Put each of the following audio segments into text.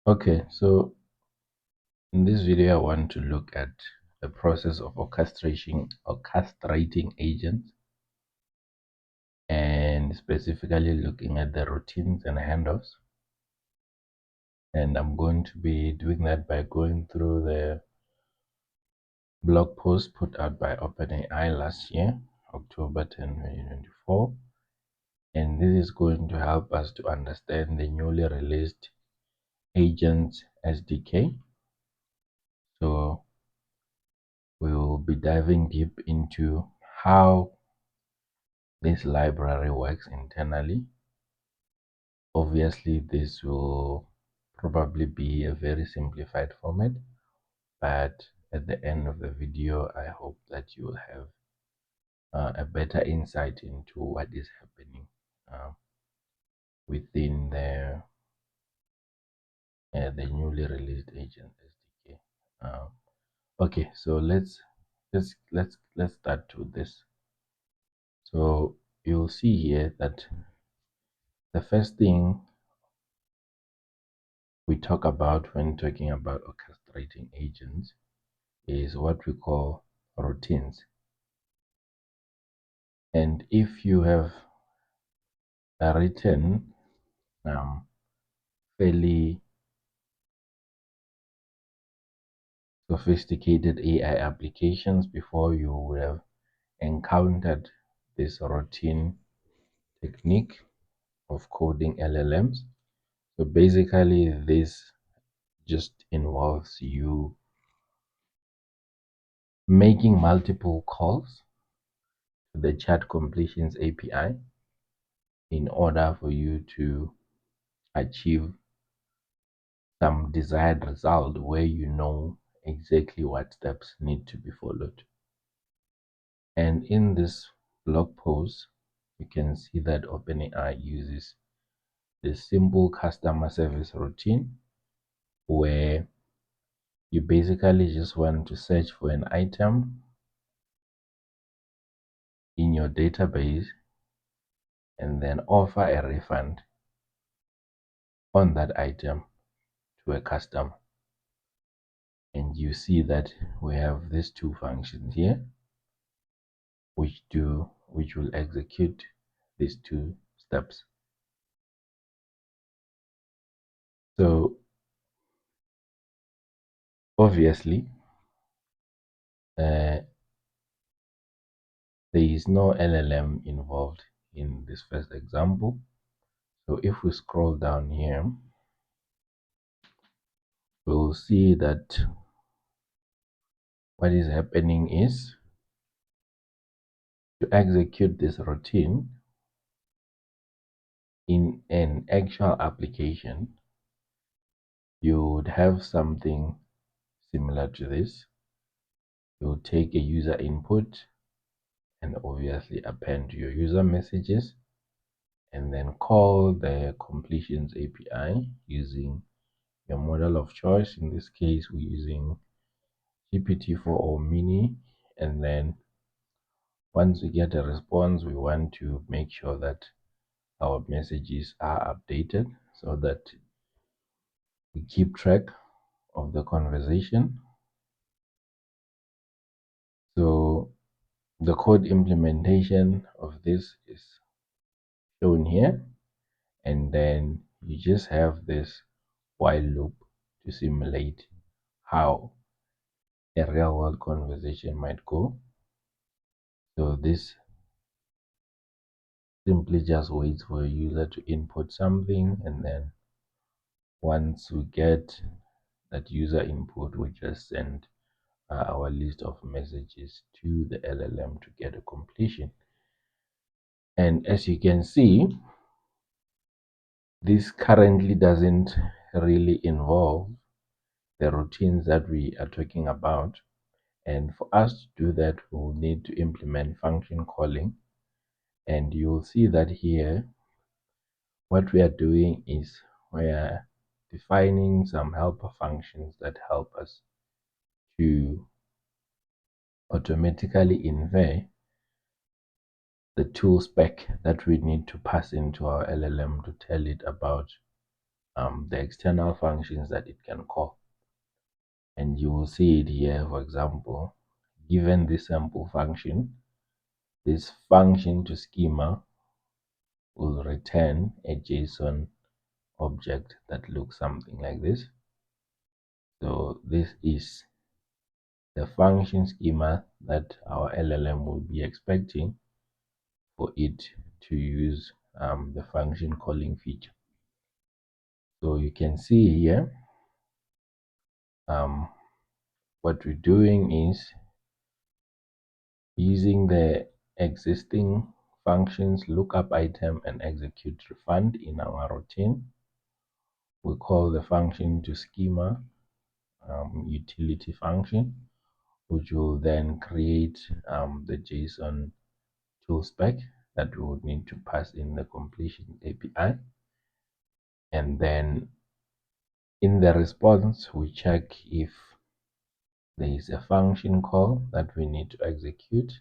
Okay, so in this video, I want to look at the process of orchestrating agents, and specifically looking at the routines and handoffs. And I'm going to be doing that by going through the blog post put out by OpenAI last year, October 10, 2024. And this is going to help us to understand the newly released Agents SDK. So we will be diving deep into how this library works internally. Obviously, this will probably be a very simplified format, but at the end of the video, I hope that you will have a better insight into what is happening uh, within the newly released Agent SDK. Okay, so let's start with this. So you'll see here that the first thing we talk about when talking about orchestrating agents is what we call routines. And if you have written fairly sophisticated AI applications before, you would have encountered this routine technique of coding LLMs. So basically, this just involves you making multiple calls to the chat completions API in order for you to achieve some desired result where you know exactly what steps need to be followed. And in this blog post, you can see that OpenAI uses this simple customer service routine where you basically just want to search for an item in your database and then offer a refund on that item to a customer. And you see that we have these two functions here which will execute these two steps. So obviously there is no LLM involved in this first example. So if we scroll down here, we'll see that what is happening is, to execute this routine in an actual application, you would have something similar to this. You'll take a user input and obviously append your user messages, and then call the completions API using your model of choice. In this case, we're using GPT-4 or Mini. And then once we get a response, we want to make sure that our messages are updated so that we keep track of the conversation. So the code implementation of this is shown here, and then you just have this while loop to simulate how a real world conversation might go. So this simply just waits for a user to input something, and then once we get that user input, we just send our list of messages to the LLM to get a completion. And as you can see, this currently doesn't really involve the routines that we are talking about. And for us to do that, we'll need to implement function calling. And you'll see that here, what we are doing is we are defining some helper functions that help us to automatically infer the tool spec that we need to pass into our LLM to tell it about the external functions that it can call. And you will see it here, for example, given this sample function, this function to schema will return a JSON object that looks something like this. So this is the function schema that our LLM will be expecting for it to use the function calling feature. So you can see here, what we're doing is using the existing functions lookup item and execute refund in our routine. We call the function to schema utility function, which will then create the JSON tool spec that we would need to pass in the completion API. And then in the response, we check if there is a function call that we need to execute.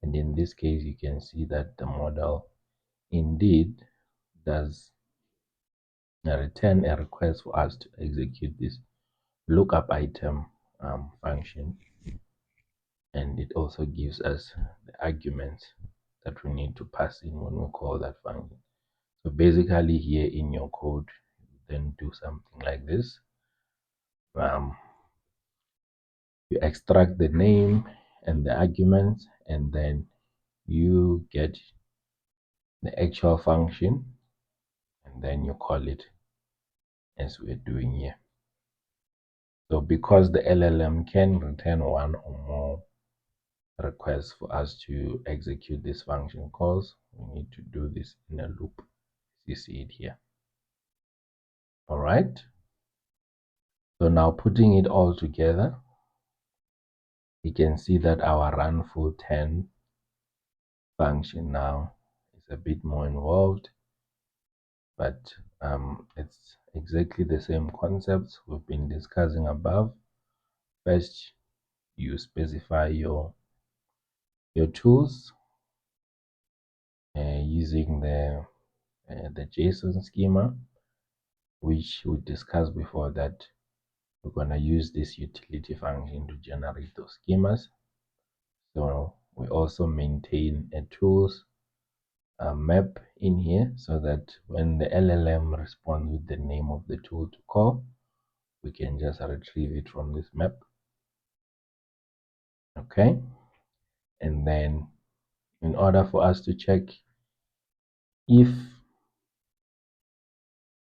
And in this case, you can see that the model indeed does return a request for us to execute this lookup item function, and it also gives us the arguments that we need to pass in when we call that function. So basically here in your code, then do something like this. You extract the name and the arguments, and then you get the actual function, and then you call it as we're doing here. So because the LLM can return one or more requests for us to execute this function calls, we need to do this in a loop. You see it here. All right. So now putting it all together, you can see that our run full 10 function now is a bit more involved, but it's exactly the same concepts we've been discussing above. First, you specify your tools using the JSON schema, which we discussed before, that we're going to use this utility function to generate those schemas. So we also maintain a tools map in here, so that when the LLM responds with the name of the tool to call, we can just retrieve it from this map. Okay. And then in order for us to check if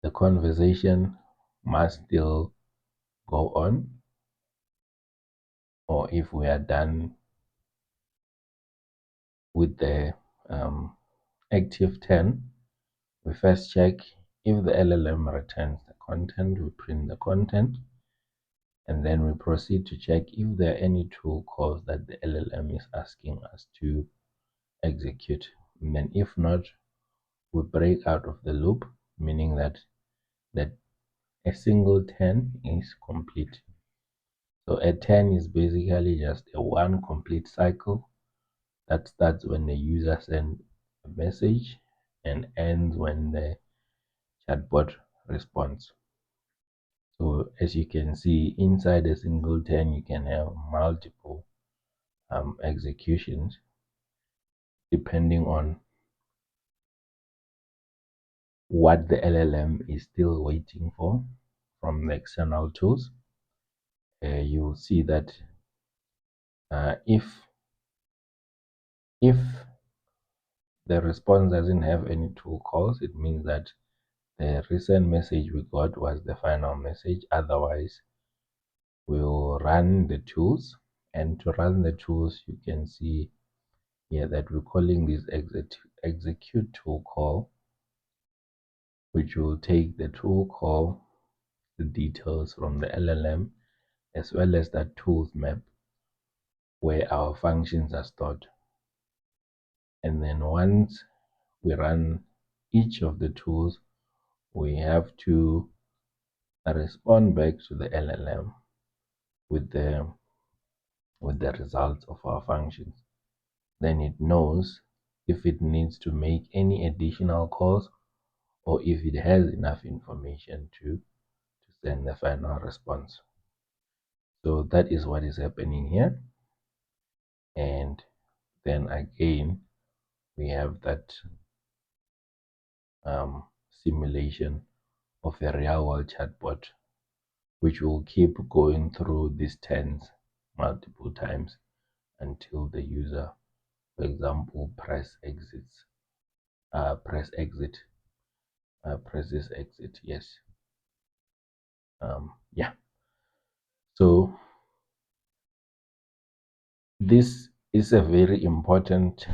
the conversation must still go on, or if we are done with the active 10, we first check if the LLM returns the content, we print the content, and then we proceed to check if there are any tool calls that the LLM is asking us to execute. And then if not, we break out of the loop, meaning that a single 10 is complete. So a 10 is basically just a one complete cycle that starts when the user sends a message and ends when the chatbot responds. So as you can see, inside a single 10, you can have multiple executions depending on what the LLM is still waiting for from the external tools. You'll see that if the response doesn't have any tool calls, it means that the recent message we got was the final message. Otherwise, we'll run the tools, and to run the tools, you can see here that we're calling this execute tool call, which will take the tool call, the details from the LLM, as well as that tools map where our functions are stored. And then once we run each of the tools, we have to respond back to the LLM with the results of our functions. Then it knows if it needs to make any additional calls or if it has enough information to send the final response. So that is what is happening here. And then again, we have that simulation of a real world chatbot, which will keep going through these tens multiple times until the user, for example, presses exit, yes. Yeah. So this is a very important,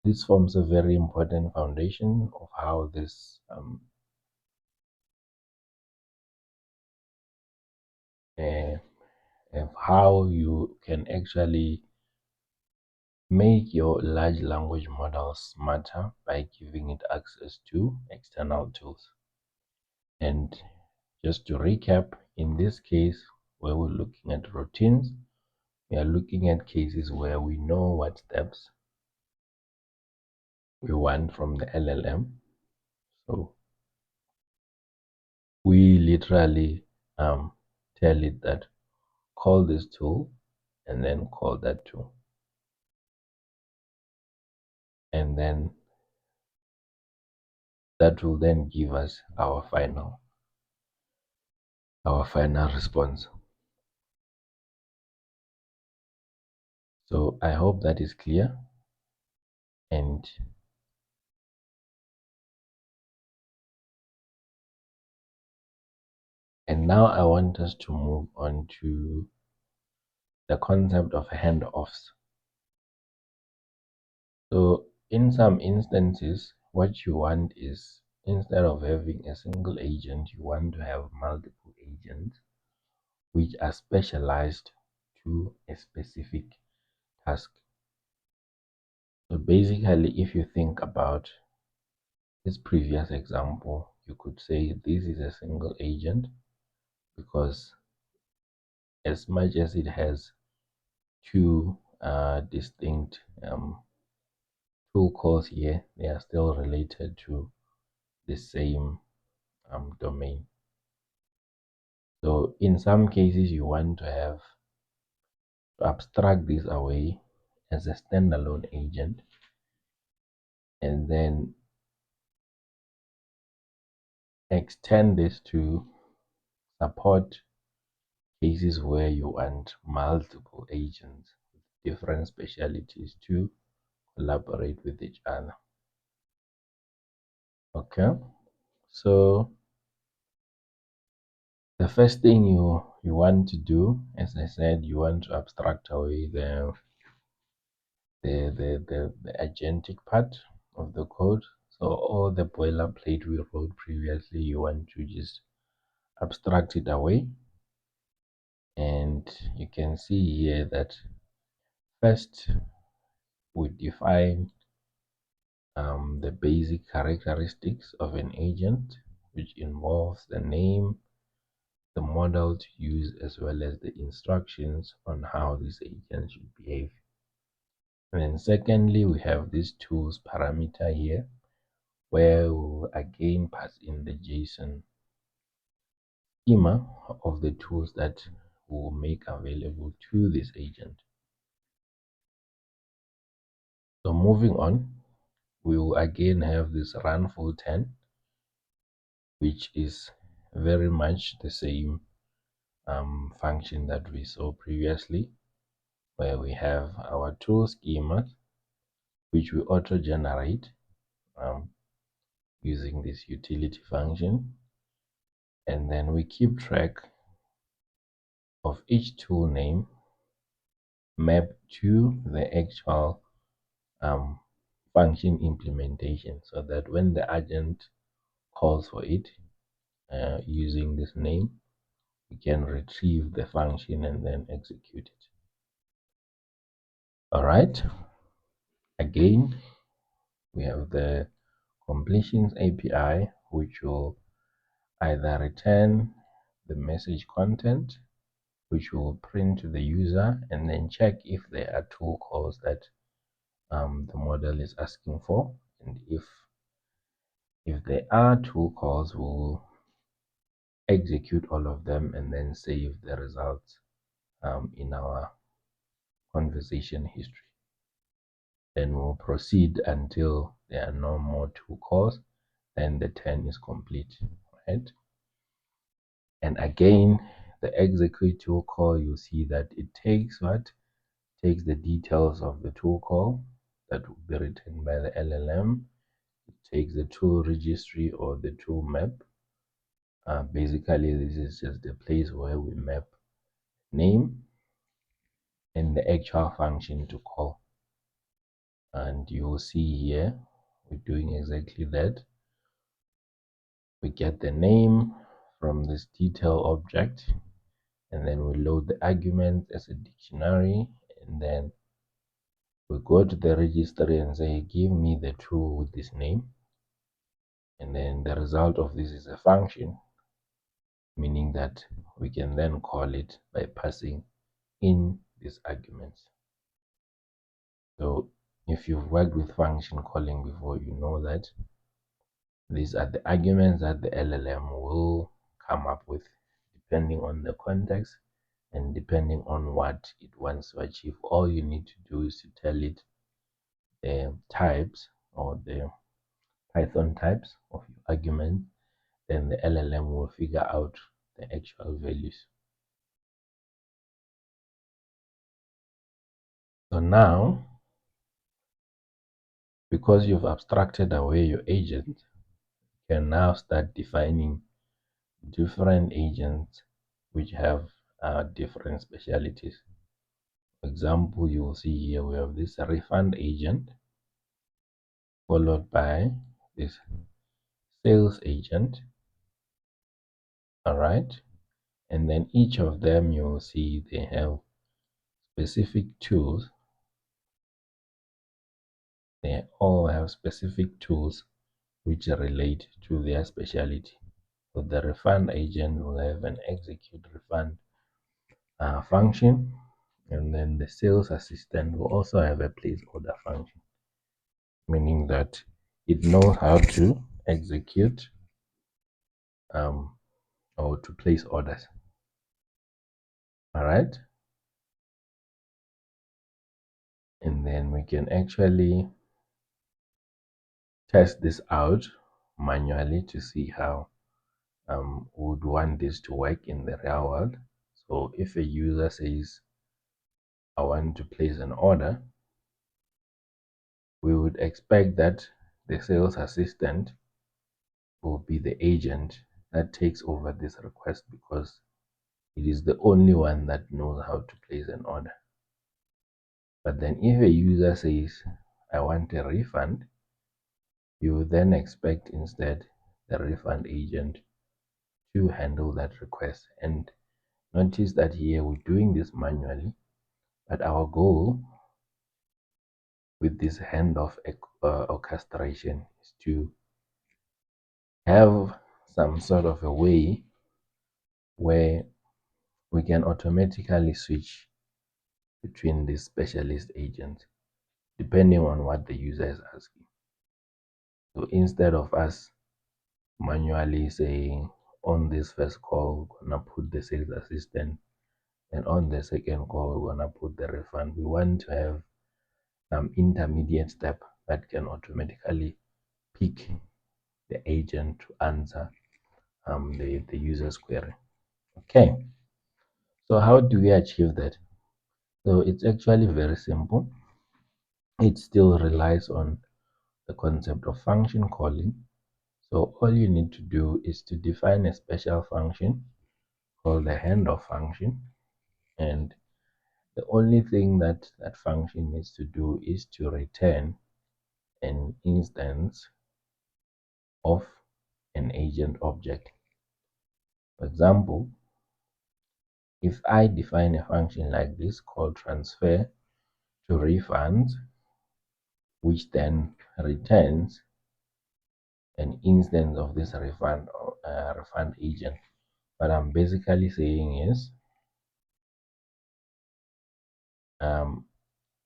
this forms a very important foundation of how this of how you can actually make your large language models smarter by giving it access to external tools. And just to recap, in this case, where we're looking at routines, we are looking at cases where we know what steps we want from the LLM. So we literally tell it that call this tool and then call that tool. And then that will then give us our final response. So I hope that is clear. And now I want us to move on to the concept of handoffs. So in some instances, what you want is, instead of having a single agent, you want to have multiple agents which are specialized to a specific task. So basically, if you think about this previous example, you could say this is a single agent because as much as it has two distinct tool calls here, they are still related to the same domain. So in some cases, you want to abstract this away as a standalone agent and then extend this to support cases where you want multiple agents with different specialties to collaborate with each other. Okay, so the first thing you want to do, as I said, you want to abstract away the agentic part of the code. So all the boilerplate we wrote previously, you want to just abstract it away. And you can see here that first we define the basic characteristics of an agent, which involves the name, the model to use, as well as the instructions on how this agent should behave. And then secondly, we have this tools parameter here, where we'll again pass in the JSON schema of the tools that we'll make available to this agent. So moving on, we will again have this run full 10, which is very much the same function that we saw previously, where we have our tool schema, which we auto generate using this utility function, and then we keep track of each tool name mapped to the actual function implementation, so that when the agent calls for it using this name, we can retrieve the function and then execute it. All right, again we have the completions API, which will either return the message content, which will print to the user, and then check if there are tool calls that the model is asking for, and if If there are tool calls, we'll execute all of them and then save the results in our conversation history. Then we'll proceed until there are no more tool calls, then the turn is complete, right? And again, the execute tool call, you see that it takes what? Takes the details of the tool call that will be written by the LLM. It takes the tool registry or the tool map. Basically, this is just the place where we map name and the actual function to call. And you will see here, we're doing exactly that. We get the name from this detail object, and then we load the argument as a dictionary, and then we go to the registry and say, give me the tool with this name. And then the result of this is a function, meaning that we can then call it by passing in these arguments. So if you've worked with function calling before, you know that these are the arguments that the LLM will come up with depending on the context and depending on what it wants to achieve. All you need to do is to tell it the types or the Python types of your argument, then the LLM will figure out the actual values. So now, because you've abstracted away your agent, you can now start defining different agents which have different specialities. For example, you will see here we have this refund agent followed by this sales agent. All right, and then each of them you will see they have specific tools. They all have specific tools which relate to their specialty. So the refund agent will have an execute refund function, and then the sales assistant will also have a place order function, meaning that it knows how to execute or to place orders. All right, and then we can actually test this out manually to see how would want this to work in the real world. So if a user says, I want to place an order, we would expect that the sales assistant will be the agent that takes over this request because it is the only one that knows how to place an order. But then if a user says, I want a refund, you would then expect instead the refund agent to handle that request. And notice that here we're doing this manually, but our goal with this handoff orchestration is to have some sort of a way where we can automatically switch between these specialist agents depending on what the user is asking. So instead of us manually saying on this first call we're gonna put the sales assistant and on the second call we're gonna put the refund, we want to have some intermediate step that can automatically pick the agent to answer the user's query. Okay, so how do we achieve that? So it's actually very simple. It still relies on the concept of function calling. So all you need to do is to define a special function called the handoff function, and the only thing that that function needs to do is to return an instance of an agent object. For example, if I define a function like this called transfer to refunds, which then returns an instance of this refund or refund agent, what I'm basically saying is um,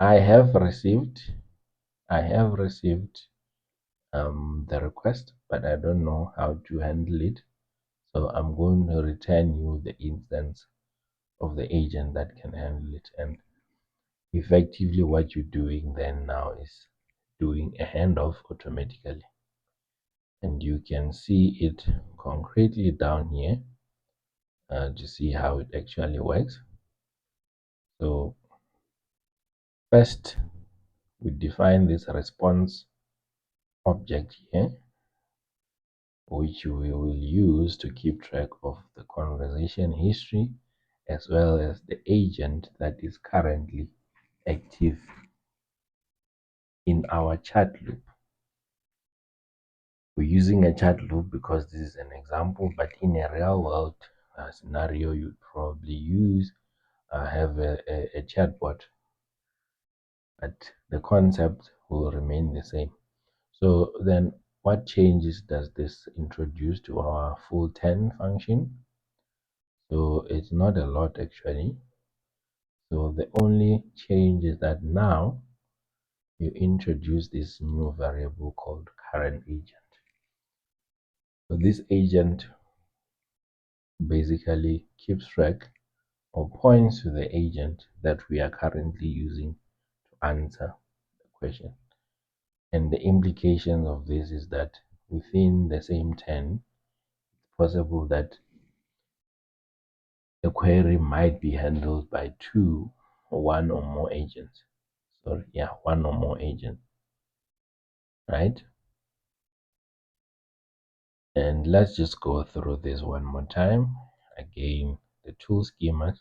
I have received the request, but I don't know how to handle it. So I'm going to return you the instance of the agent that can handle it. And effectively what you're doing then now is doing a handoff automatically. And you can see it concretely down here to see how it actually works. So first, we define this response object here, which we will use to keep track of the conversation history as well as the agent that is currently active in our chat loop. We're using a chat loop because this is an example, but in a real world scenario, you'd probably use have a chatbot, but the concept will remain the same. So then what changes does this introduce to our full 10 function? So it's not a lot actually. So the only change is that now you introduce this new variable called current agent. So this agent basically keeps track or points to the agent that we are currently using to answer the question. And the implication of this is that within the same 10, it's possible that the query might be handled by two or one or more agents. Sorry, yeah, one or more agents, right? And let's just go through this one more time. Again, the tool schemas,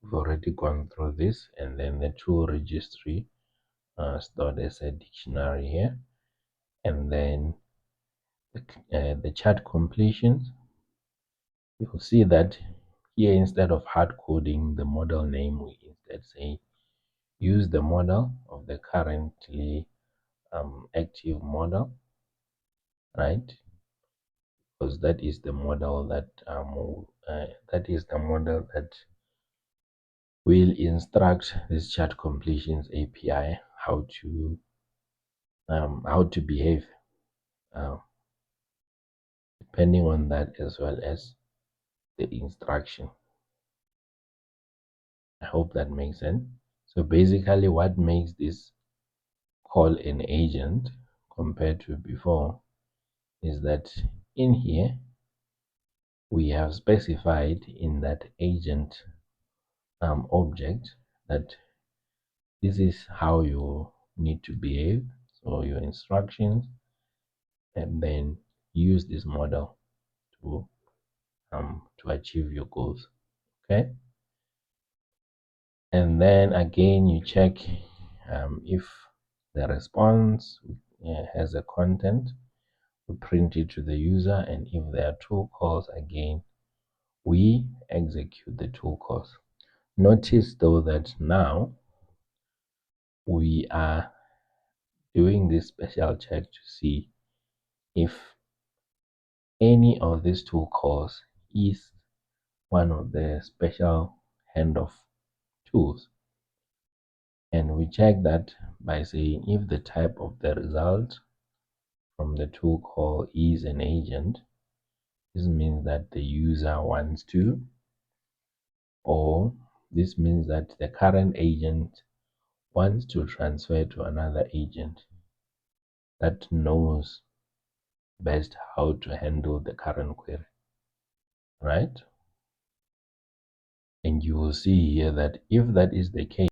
we've already gone through this, and then the tool registry stored as a dictionary here, and then the chat completions. You'll see that here instead of hard coding the model name, we instead say use the model of the currently active model, right? Because that is the model that will instruct this chat completions API how to behave, uh, depending on that as well as the instruction. I hope that makes sense. So basically what makes this call an agent compared to before is that in here we have specified in that agent object that this is how you need to behave, so your instructions, and then use this model to achieve your goals. Okay, and then again you check if the response has a content, we print it to the user, and if there are tool calls, again we execute the tool calls. Notice though that now we are doing this special check to see if any of these tool calls is one of the special handoff tools. And we check that by saying if the type of the result from the tool call is an agent, this means that the user wants to, or this means that the current agent wants to transfer to another agent that knows best how to handle the current query, right? And you will see here that if that is the case,